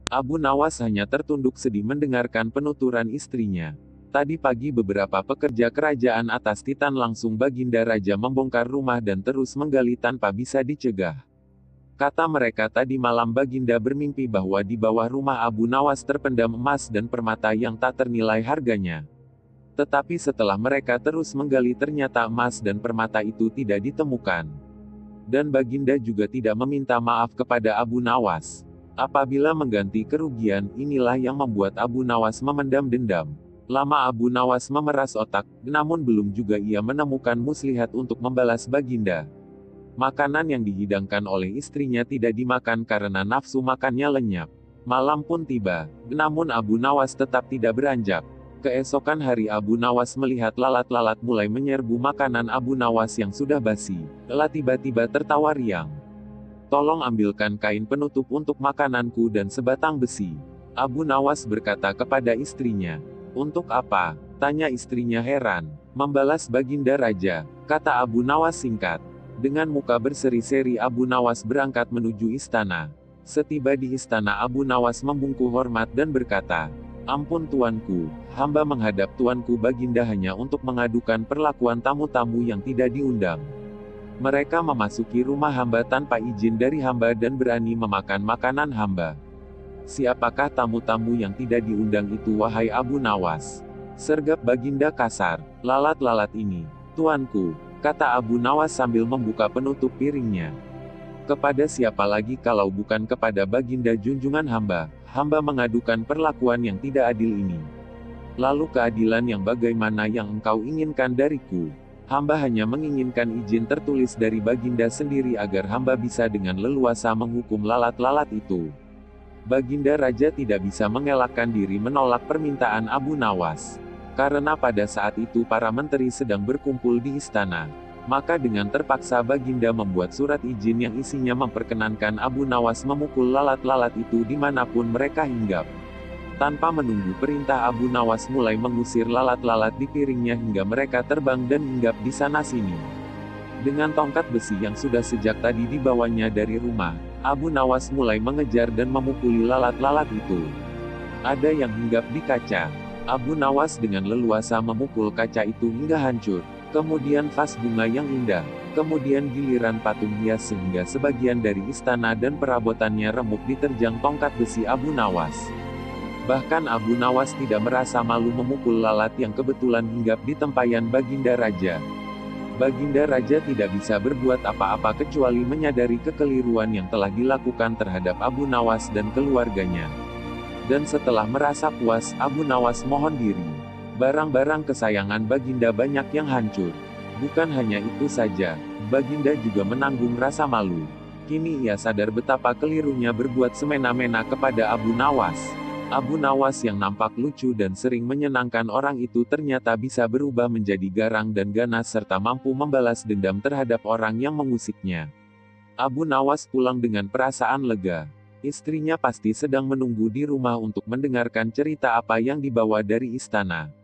Abu Nawas hanya tertunduk sedih mendengarkan penuturan istrinya. Tadi pagi beberapa pekerja kerajaan atas Titan langsung Baginda Raja membongkar rumah dan terus menggali tanpa bisa dicegah. Kata mereka tadi malam Baginda bermimpi bahwa di bawah rumah Abu Nawas terpendam emas dan permata yang tak ternilai harganya. Tetapi setelah mereka terus menggali ternyata emas dan permata itu tidak ditemukan. Dan Baginda juga tidak meminta maaf kepada Abu Nawas. Apabila mengganti kerugian, inilah yang membuat Abu Nawas memendam dendam. Lama Abu Nawas memeras otak, namun belum juga ia menemukan muslihat untuk membalas Baginda. Makanan yang dihidangkan oleh istrinya tidak dimakan karena nafsu makannya lenyap. Malam pun tiba, namun Abu Nawas tetap tidak beranjak. Keesokan hari Abu Nawas melihat lalat-lalat mulai menyerbu makanan Abu Nawas yang sudah basi. Lalat tiba-tiba tertawa riang. "Tolong ambilkan kain penutup untuk makananku dan sebatang besi." Abu Nawas berkata kepada istrinya. "Untuk apa?" tanya istrinya heran. "Membalas Baginda Raja," kata Abu Nawas singkat. Dengan muka berseri-seri Abu Nawas berangkat menuju istana. Setiba di istana Abu Nawas membungkuk hormat dan berkata, "Ampun tuanku, hamba menghadap tuanku Baginda hanya untuk mengadukan perlakuan tamu-tamu yang tidak diundang. Mereka memasuki rumah hamba tanpa izin dari hamba dan berani memakan makanan hamba. Siapakah tamu-tamu yang tidak diundang itu wahai Abu Nawas?" Sergap Baginda kasar. "Lalat-lalat ini, tuanku," kata Abu Nawas sambil membuka penutup piringnya. "Kepada siapa lagi kalau bukan kepada Baginda junjungan hamba, hamba mengadukan perlakuan yang tidak adil ini. Lalu keadilan yang bagaimana yang engkau inginkan dariku? Hamba hanya menginginkan izin tertulis dari Baginda sendiri agar hamba bisa dengan leluasa menghukum lalat-lalat itu." Baginda Raja tidak bisa mengelakkan diri menolak permintaan Abu Nawas. Karena pada saat itu para menteri sedang berkumpul di istana. Maka dengan terpaksa Baginda membuat surat izin yang isinya memperkenankan Abu Nawas memukul lalat-lalat itu dimanapun mereka hinggap. Tanpa menunggu perintah Abu Nawas mulai mengusir lalat-lalat di piringnya hingga mereka terbang dan hinggap di sana-sini. Dengan tongkat besi yang sudah sejak tadi dibawanya dari rumah, Abu Nawas mulai mengejar dan memukuli lalat-lalat itu. Ada yang hinggap di kaca. Abu Nawas dengan leluasa memukul kaca itu hingga hancur. Kemudian vas bunga yang indah. Kemudian giliran patung hias sehingga sebagian dari istana dan perabotannya remuk diterjang tongkat besi Abu Nawas. Bahkan Abu Nawas tidak merasa malu memukul lalat yang kebetulan hinggap di tempayan Baginda Raja. Baginda Raja tidak bisa berbuat apa-apa kecuali menyadari kekeliruan yang telah dilakukan terhadap Abu Nawas dan keluarganya. Dan setelah merasa puas, Abu Nawas mohon diri. Barang-barang kesayangan Baginda banyak yang hancur. Bukan hanya itu saja, Baginda juga menanggung rasa malu. Kini ia sadar betapa kelirunya berbuat semena-mena kepada Abu Nawas. Abu Nawas yang nampak lucu dan sering menyenangkan orang itu ternyata bisa berubah menjadi garang dan ganas serta mampu membalas dendam terhadap orang yang mengusiknya. Abu Nawas pulang dengan perasaan lega. Istrinya pasti sedang menunggu di rumah untuk mendengarkan cerita apa yang dibawa dari istana.